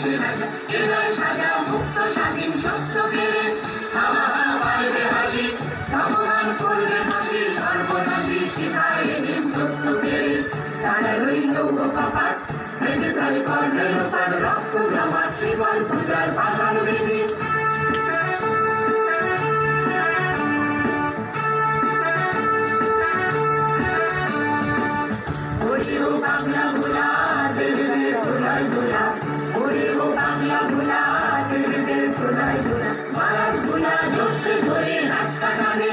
সে রাজা হৃদয় সাজা মুক্ত স্বাধীন সত্য কেড়ে হাওয়া পাইবে হাসি ভগবান করবে হাসি সর্বনাশী শিখায় এদিন সত্য কেড়ে তারা রইল কপাট ভেঙে ফেল করবে লোপার রক্ত জমাট শিবল পূজার পাষাণ বিধি বাংলা ভোলা দেবে প্রলয় ভোলা ওরেও বাংলা ভোলা দেবে প্রলয় ভোলা মারার ভোলা জোশে ধরে হাত কাটানে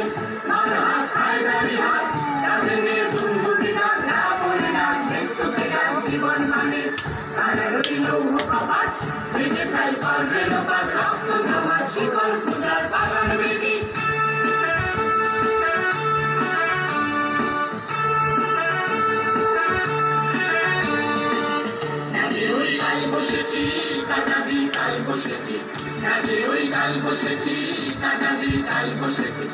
মার হাত খায় দাঁড়ি হাত কাঁদে দুর্গতি না বলে না মৃত্যু থেকে জীবন মানে তারা রইল কপাট ভেঙে ফেল করবে লোপার রক্ত জমাট শিকল পূজার পাষাণ বেদি বসেছি কাটাবি তাই বসেছি নাচে ওই গাল বসেছি কাটাবি তাই বসেছি